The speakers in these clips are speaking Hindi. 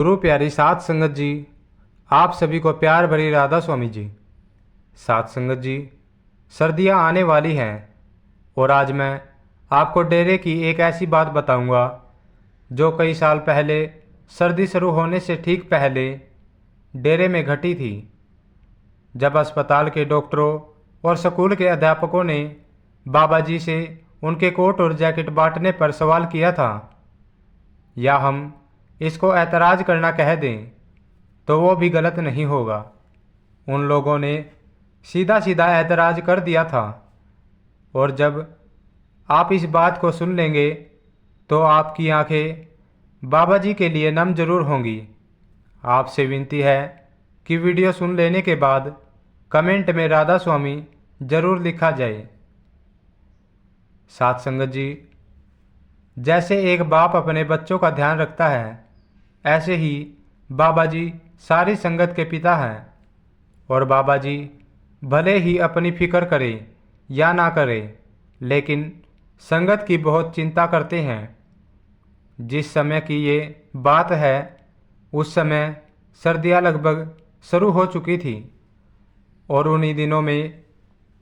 गुरु प्यारी सात संगत जी, आप सभी को प्यार भरी राधा स्वामी जी। सात संगत जी, सर्दियां आने वाली हैं और आज मैं आपको डेरे की एक ऐसी बात बताऊंगा जो कई साल पहले सर्दी शुरू होने से ठीक पहले डेरे में घटी थी। जब अस्पताल के डॉक्टरों और स्कूल के अध्यापकों ने बाबा जी से उनके कोट और जैकेट बांटने पर सवाल किया था, या हम इसको ऐतराज़ करना कह दें तो वो भी गलत नहीं होगा। उन लोगों ने सीधा सीधा ऐतराज़ कर दिया था, और जब आप इस बात को सुन लेंगे तो आपकी आंखें बाबा जी के लिए नम जरूर होंगी। आपसे विनती है कि वीडियो सुन लेने के बाद कमेंट में राधा स्वामी जरूर लिखा जाए। साथ संगत जी, जैसे एक बाप अपने बच्चों का ध्यान रखता है, ऐसे ही बाबा जी सारी संगत के पिता हैं। और बाबा जी भले ही अपनी फिक्र करे या ना करे, लेकिन संगत की बहुत चिंता करते हैं। जिस समय की ये बात है, उस समय सर्दियाँ लगभग शुरू हो चुकी थी, और उन्हीं दिनों में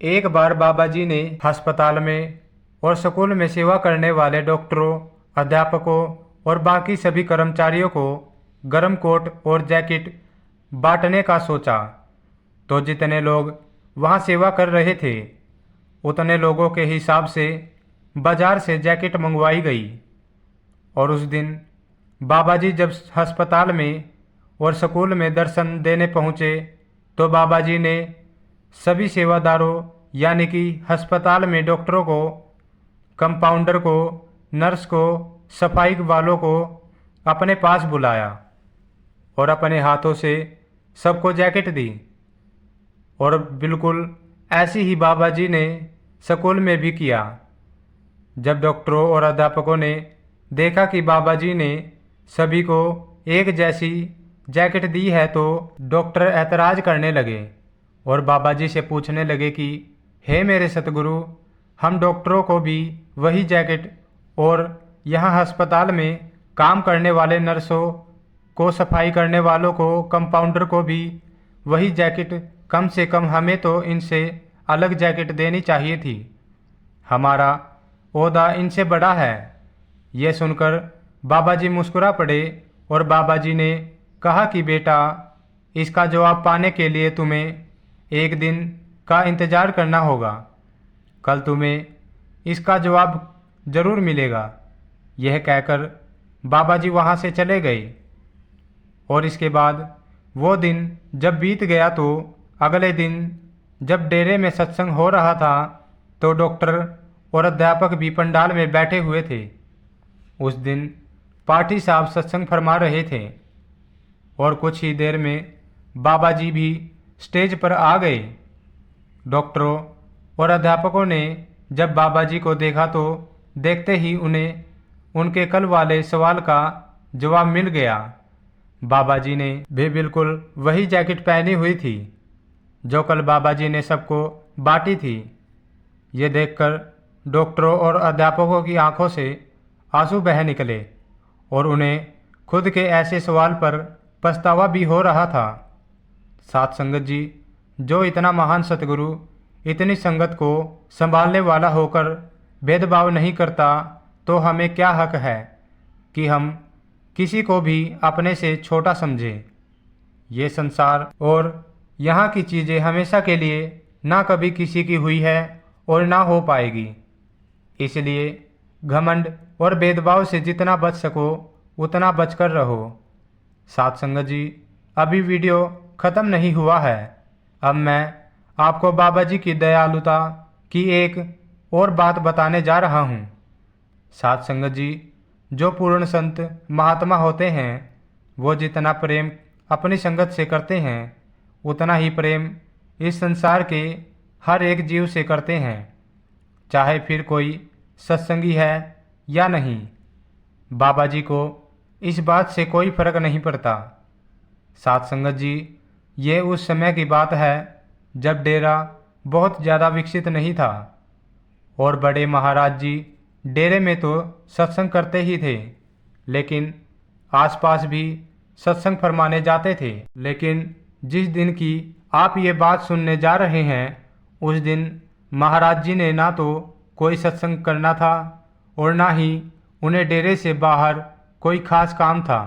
एक बार बाबा जी ने अस्पताल में और स्कूल में सेवा करने वाले डॉक्टरों, अध्यापकों और बाकी सभी कर्मचारियों को गर्म कोट और जैकेट बांटने का सोचा। तो जितने लोग वहाँ सेवा कर रहे थे, उतने लोगों के हिसाब से बाजार से जैकेट मंगवाई गई। और उस दिन बाबा जी जब अस्पताल में और स्कूल में दर्शन देने पहुँचे, तो बाबा जी ने सभी सेवादारों यानी कि अस्पताल में डॉक्टरों को, कंपाउंडर को, नर्स को, सफाई वालों को अपने पास बुलाया और अपने हाथों से सबको जैकेट दी। और बिल्कुल ऐसी ही बाबा जी ने स्कूल में भी किया। जब डॉक्टरों और अध्यापकों ने देखा कि बाबा जी ने सभी को एक जैसी जैकेट दी है, तो डॉक्टर ऐतराज़ करने लगे और बाबा जी से पूछने लगे कि हे मेरे सतगुरु, हम डॉक्टरों को भी वही जैकेट और यहाँ अस्पताल में काम करने वाले नर्सों को, सफाई करने वालों को, कंपाउंडर को भी वही जैकेट, कम से कम हमें तो इनसे अलग जैकेट देनी चाहिए थी। हमारा ओहदा इनसे बड़ा है। यह सुनकर बाबा जी मुस्कुरा पड़े और बाबा जी ने कहा कि बेटा, इसका जवाब पाने के लिए तुम्हें एक दिन का इंतज़ार करना होगा। कल तुम्हें इसका जवाब जरूर मिलेगा। यह कहकर बाबा जी वहाँ से चले गए। और इसके बाद वो दिन जब बीत गया, तो अगले दिन जब डेरे में सत्संग हो रहा था, तो डॉक्टर और अध्यापक भी पंडाल में बैठे हुए थे। उस दिन पाठी साहब सत्संग फरमा रहे थे और कुछ ही देर में बाबा जी भी स्टेज पर आ गए। डॉक्टरों और अध्यापकों ने जब बाबा जी को देखा, तो देखते ही उन्हें उनके कल वाले सवाल का जवाब मिल गया। बाबा जी ने भी बिल्कुल वही जैकेट पहनी हुई थी जो कल बाबा जी ने सबको बांटी थी। ये देखकर डॉक्टरों और अध्यापकों की आंखों से आंसू बह निकले और उन्हें खुद के ऐसे सवाल पर पछतावा भी हो रहा था। साथ संगत जी, जो इतना महान सतगुरु इतनी संगत को संभालने वाला होकर भेदभाव नहीं करता, तो हमें क्या हक है कि हम किसी को भी अपने से छोटा समझें। ये संसार और यहाँ की चीज़ें हमेशा के लिए ना कभी किसी की हुई है और ना हो पाएगी। इसलिए घमंड और भेदभाव से जितना बच सको उतना बचकर रहो। साथ संगत जी, अभी वीडियो ख़त्म नहीं हुआ है। अब मैं आपको बाबा जी की दयालुता की एक और बात बताने जा रहा हूँ। साथ संगत जी, जो पूर्ण संत महात्मा होते हैं, वो जितना प्रेम अपनी संगत से करते हैं, उतना ही प्रेम इस संसार के हर एक जीव से करते हैं, चाहे फिर कोई सत्संगी है या नहीं। बाबा जी को इस बात से कोई फर्क नहीं पड़ता। साथ संगत जी, ये उस समय की बात है जब डेरा बहुत ज़्यादा विकसित नहीं था और बड़े महाराज जी डेरे में तो सत्संग करते ही थे, लेकिन आसपास भी सत्संग फरमाने जाते थे। लेकिन जिस दिन की आप ये बात सुनने जा रहे हैं उस दिन महाराज जी ने ना तो कोई सत्संग करना था और ना ही उन्हें डेरे से बाहर कोई खास काम था।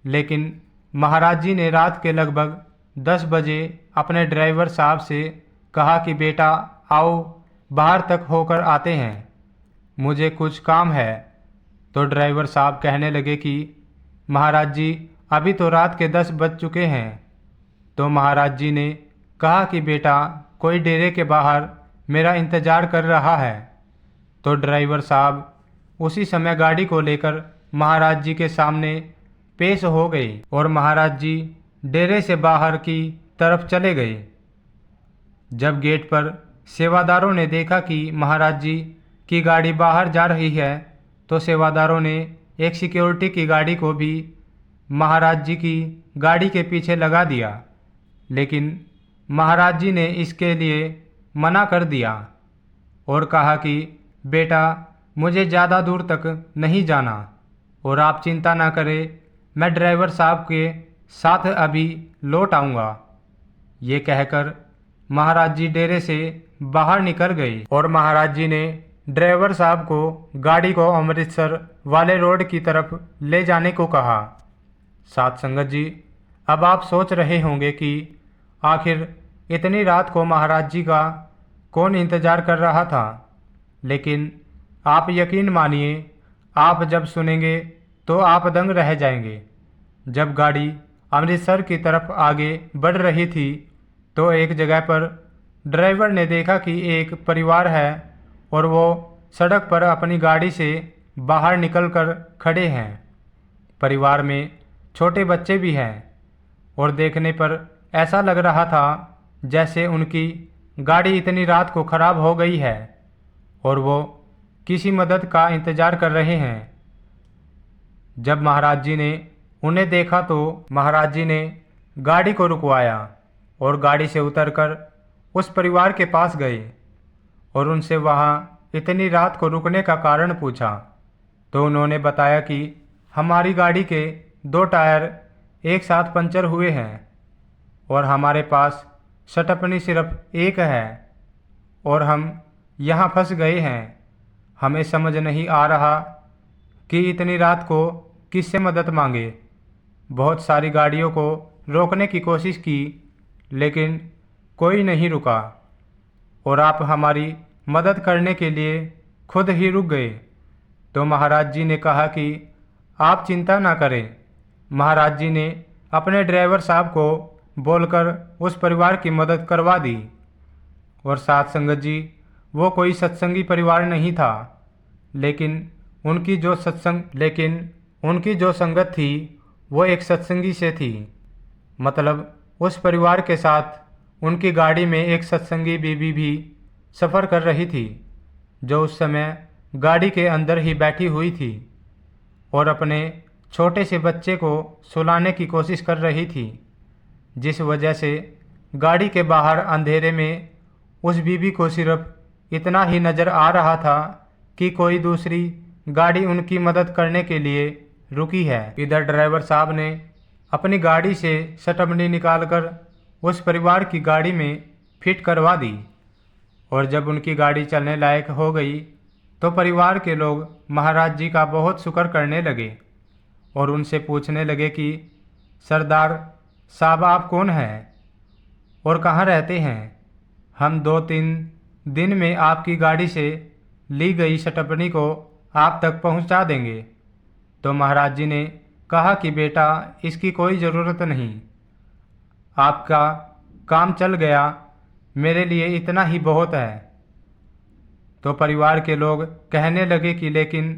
लेकिन महाराज जी ने रात के लगभग 10 बजे अपने ड्राइवर साहब से कहा कि बेटा आओ बाहर तक होकर आते हैं, मुझे कुछ काम है। तो ड्राइवर साहब कहने लगे कि महाराज जी अभी तो रात के 10 बज चुके हैं। तो महाराज जी ने कहा कि बेटा कोई डेरे के बाहर मेरा इंतज़ार कर रहा है। तो ड्राइवर साहब उसी समय गाड़ी को लेकर महाराज जी के सामने पेश हो गए और महाराज जी डेरे से बाहर की तरफ चले गए। जब गेट पर सेवादारों ने देखा कि महाराज जी की गाड़ी बाहर जा रही है तो सेवादारों ने एक सिक्योरिटी की गाड़ी को भी महाराज जी की गाड़ी के पीछे लगा दिया। लेकिन महाराज जी ने इसके लिए मना कर दिया और कहा कि बेटा मुझे ज़्यादा दूर तक नहीं जाना और आप चिंता ना करें, मैं ड्राइवर साहब के साथ अभी लौट आऊँगा। ये कहकर महाराज जी डेरे से बाहर निकल गए और महाराज जी ने ड्राइवर साहब को गाड़ी को अमृतसर वाले रोड की तरफ ले जाने को कहा। साथ संगत जी, अब आप सोच रहे होंगे कि आखिर इतनी रात को महाराज जी का कौन इंतज़ार कर रहा था। लेकिन आप यकीन मानिए, आप जब सुनेंगे तो आप दंग रह जाएंगे। जब गाड़ी अमृतसर की तरफ आगे बढ़ रही थी तो एक जगह पर ड्राइवर ने देखा कि एक परिवार है और वो सड़क पर अपनी गाड़ी से बाहर निकलकर खड़े हैं। परिवार में छोटे बच्चे भी हैं और देखने पर ऐसा लग रहा था जैसे उनकी गाड़ी इतनी रात को खराब हो गई है और वो किसी मदद का इंतज़ार कर रहे हैं। जब महाराज जी ने उन्हें देखा तो महाराज जी ने गाड़ी को रुकवाया और गाड़ी से उतरकर उस परिवार के पास गए और उनसे वहाँ इतनी रात को रुकने का कारण पूछा। तो उन्होंने बताया कि हमारी गाड़ी के 2 टायर एक साथ पंचर हुए हैं और हमारे पास सटपनी सिर्फ एक है और हम यहाँ फंस गए हैं। हमें समझ नहीं आ रहा कि इतनी रात को किससे मदद मांगे। बहुत सारी गाड़ियों को रोकने की कोशिश की लेकिन कोई नहीं रुका और आप हमारी मदद करने के लिए खुद ही रुक गए। तो महाराज जी ने कहा कि आप चिंता ना करें। महाराज जी ने अपने ड्राइवर साहब को बोलकर उस परिवार की मदद करवा दी। और साथ संगत जी, वो कोई सत्संगी परिवार नहीं था, लेकिन उनकी जो संगत थी वो एक सत्संगी से थी। मतलब उस परिवार के साथ उनकी गाड़ी में एक सत्संगी बीबी भी सफ़र कर रही थी, जो उस समय गाड़ी के अंदर ही बैठी हुई थी और अपने छोटे से बच्चे को सुलाने की कोशिश कर रही थी, जिस वजह से गाड़ी के बाहर अंधेरे में उस बीबी को सिर्फ इतना ही नज़र आ रहा था कि कोई दूसरी गाड़ी उनकी मदद करने के लिए रुकी है। इधर ड्राइवर साहब ने अपनी गाड़ी से सटपनी निकालकर उस परिवार की गाड़ी में फिट करवा दी और जब उनकी गाड़ी चलने लायक हो गई तो परिवार के लोग महाराज जी का बहुत शुक्र करने लगे और उनसे पूछने लगे कि सरदार साहब आप कौन हैं और कहाँ रहते हैं? हम 2-3 दिन में आपकी गाड़ी से ली गई सटपनी को आप तक पहुंचा देंगे। तो महाराज जी ने कहा कि बेटा इसकी कोई ज़रूरत नहीं, आपका काम चल गया, मेरे लिए इतना ही बहुत है। तो परिवार के लोग कहने लगे कि लेकिन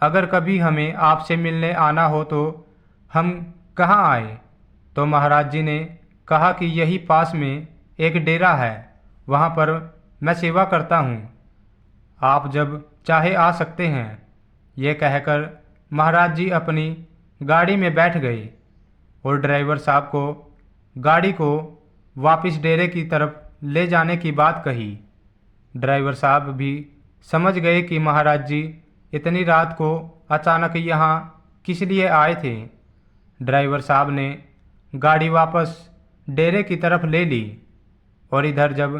अगर कभी हमें आपसे मिलने आना हो तो हम कहाँ आए? तो महाराज जी ने कहा कि यही पास में एक डेरा है, वहाँ पर मैं सेवा करता हूँ, आप जब चाहे आ सकते हैं। ये कहकर महाराज जी अपनी गाड़ी में बैठ गए और ड्राइवर साहब को गाड़ी को वापस डेरे की तरफ ले जाने की बात कही। ड्राइवर साहब भी समझ गए कि महाराज जी इतनी रात को अचानक यहाँ किस लिए आए थे, ड्राइवर साहब ने गाड़ी वापस डेरे की तरफ ले ली और इधर जब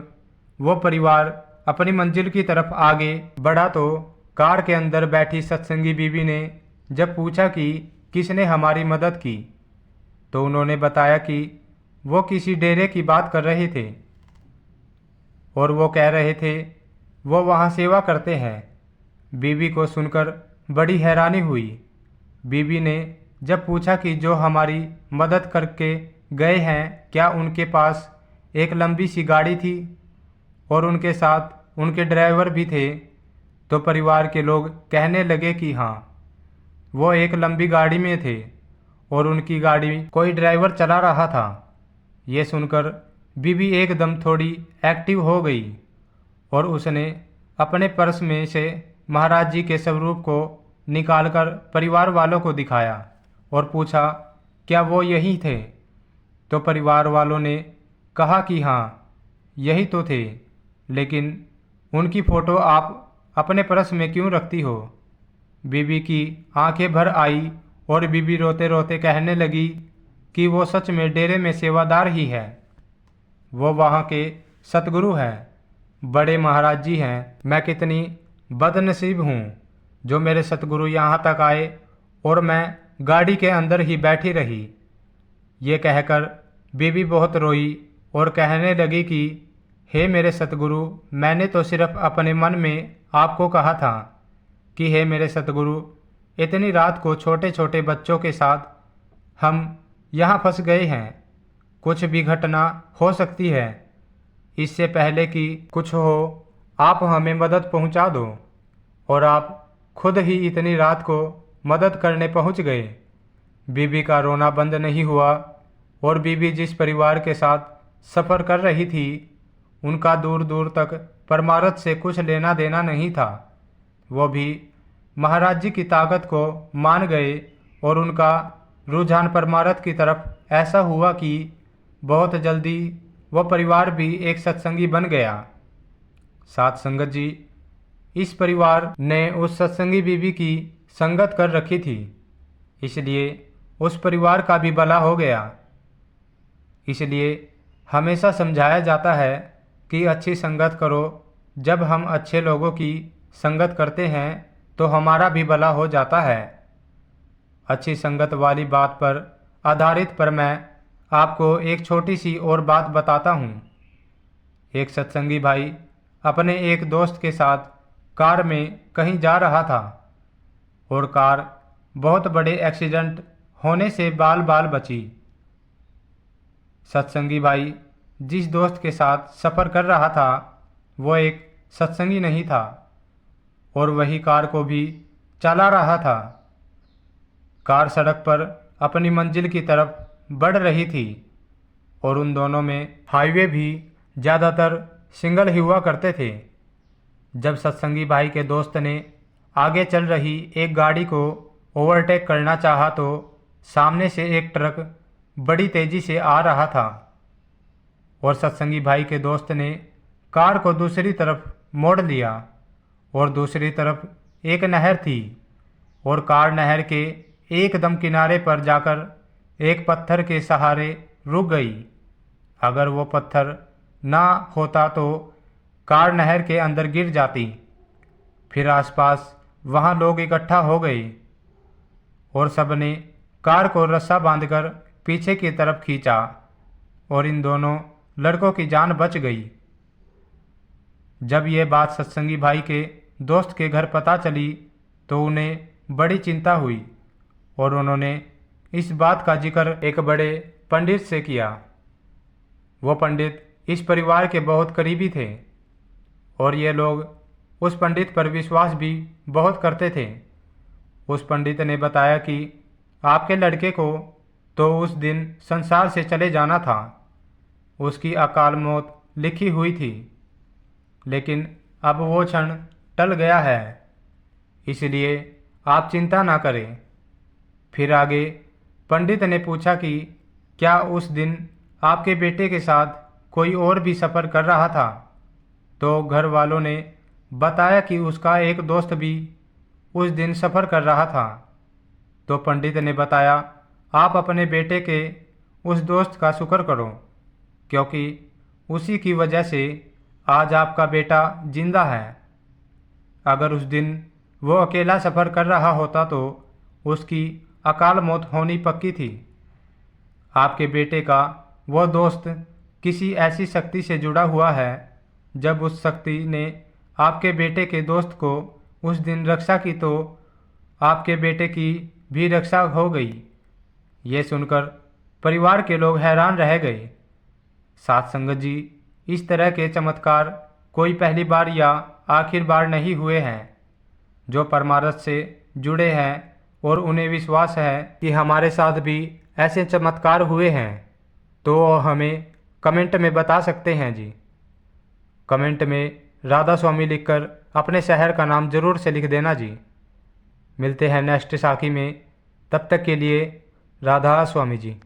वो परिवार अपनी मंजिल की तरफ आगे बढ़ा तो कार के अंदर बैठी सत्संगी बीवी ने जब पूछा कि किसने हमारी मदद की, तो उन्होंने बताया कि वो किसी डेरे की बात कर रहे थे और वो कह रहे थे वो वहाँ सेवा करते हैं। बीवी को सुनकर बड़ी हैरानी हुई। बीवी ने जब पूछा कि जो हमारी मदद करके गए हैं क्या उनके पास एक लंबी सी गाड़ी थी और उनके साथ उनके ड्राइवर भी थे, तो परिवार के लोग कहने लगे कि हाँ, वो एक लंबी गाड़ी में थे और उनकी गाड़ी कोई ड्राइवर चला रहा था। ये सुनकर बीवी एकदम थोड़ी एक्टिव हो गई और उसने अपने पर्स में से महाराज जी के स्वरूप को निकालकर परिवार वालों को दिखाया और पूछा क्या वो यही थे, तो परिवार वालों ने कहा कि हाँ, यही तो थे, लेकिन उनकी फ़ोटो आप अपने पर्स में क्यों रखती हो। बीवी की आंखें भर आई और बीवी रोते रोते कहने लगी कि वो सच में डेरे में सेवादार ही है, वो वहाँ के सतगुरु हैं, बड़े महाराज जी हैं। मैं कितनी बदनसीब हूँ जो मेरे सतगुरु यहाँ तक आए और मैं गाड़ी के अंदर ही बैठी रही। ये कहकर बीवी बहुत रोई और कहने लगी कि हे मेरे सतगुरु, मैंने तो सिर्फ अपने मन में आपको कहा था कि हे मेरे सतगुरु, इतनी रात को छोटे छोटे बच्चों के साथ हम यहाँ फंस गए हैं, कुछ भी घटना हो सकती है, इससे पहले कि कुछ हो आप हमें मदद पहुँचा दो। और आप खुद ही इतनी रात को मदद करने पहुँच गए। बीबी का रोना बंद नहीं हुआ और बीबी जिस परिवार के साथ सफ़र कर रही थी उनका दूर दूर तक परमारथ से कुछ लेना देना नहीं था। वो भी महाराज जी की ताकत को मान गए और उनका रुझान परमारथ की तरफ ऐसा हुआ कि बहुत जल्दी वह परिवार भी एक सत्संगी बन गया। साथ संगत जी, इस परिवार ने उस सत्संगी बीवी की संगत कर रखी थी, इसलिए उस परिवार का भी भला हो गया। इसलिए हमेशा समझाया जाता है कि अच्छी संगत करो। जब हम अच्छे लोगों की संगत करते हैं तो हमारा भी भला हो जाता है। अच्छी संगत वाली बात पर आधारित पर मैं आपको एक छोटी सी और बात बताता हूँ। एक सत्संगी भाई अपने एक दोस्त के साथ कार में कहीं जा रहा था और कार बहुत बड़े एक्सीडेंट होने से बाल बाल बची। सत्संगी भाई जिस दोस्त के साथ सफ़र कर रहा था वो एक सत्संगी नहीं था और वही कार को भी चला रहा था। कार सड़क पर अपनी मंजिल की तरफ बढ़ रही थी और उन दोनों में हाईवे भी ज़्यादातर सिंगल ही हुआ करते थे। जब सत्संगी भाई के दोस्त ने आगे चल रही एक गाड़ी को ओवरटेक करना चाहा तो सामने से एक ट्रक बड़ी तेज़ी से आ रहा था और सत्संगी भाई के दोस्त ने कार को दूसरी तरफ मोड़ लिया और दूसरी तरफ एक नहर थी और कार नहर के एकदम किनारे पर जाकर एक पत्थर के सहारे रुक गई। अगर वो पत्थर ना होता तो कार नहर के अंदर गिर जाती। फिर आसपास वहाँ लोग इकट्ठा हो गए और सबने कार को रस्सा बांधकर पीछे की तरफ खींचा और इन दोनों लड़कों की जान बच गई। जब ये बात सत्संगी भाई के दोस्त के घर पता चली तो उन्हें बड़ी चिंता हुई और उन्होंने इस बात का जिक्र एक बड़े पंडित से किया। वो पंडित इस परिवार के बहुत करीबी थे और ये लोग उस पंडित पर विश्वास भी बहुत करते थे। उस पंडित ने बताया कि आपके लड़के को तो उस दिन संसार से चले जाना था, उसकी अकाल मौत लिखी हुई थी, लेकिन अब वो क्षण टल गया है, इसलिए आप चिंता ना करें। फिर आगे पंडित ने पूछा कि क्या उस दिन आपके बेटे के साथ कोई और भी सफ़र कर रहा था, तो घर वालों ने बताया कि उसका एक दोस्त भी उस दिन सफ़र कर रहा था। तो पंडित ने बताया आप अपने बेटे के उस दोस्त का शुक्र करो, क्योंकि उसी की वजह से आज आपका बेटा जिंदा है। अगर उस दिन वो अकेला सफ़र कर रहा होता तो उसकी अकाल मौत होनी पक्की थी। आपके बेटे का वो दोस्त किसी ऐसी शक्ति से जुड़ा हुआ है, जब उस शक्ति ने आपके बेटे के दोस्त को उस दिन रक्षा की तो आपके बेटे की भी रक्षा हो गई। ये सुनकर परिवार के लोग हैरान रह गए। साथ संगत जी, इस तरह के चमत्कार कोई पहली बार या आखिर बार नहीं हुए हैं। जो परमारथ से जुड़े हैं और उन्हें विश्वास है कि हमारे साथ भी ऐसे चमत्कार हुए हैं, तो वो हमें कमेंट में बता सकते हैं जी। कमेंट में राधा स्वामी लिखकर अपने शहर का नाम ज़रूर से लिख देना जी। मिलते हैं नेक्स्ट साखी में, तब तक के लिए राधा स्वामी जी।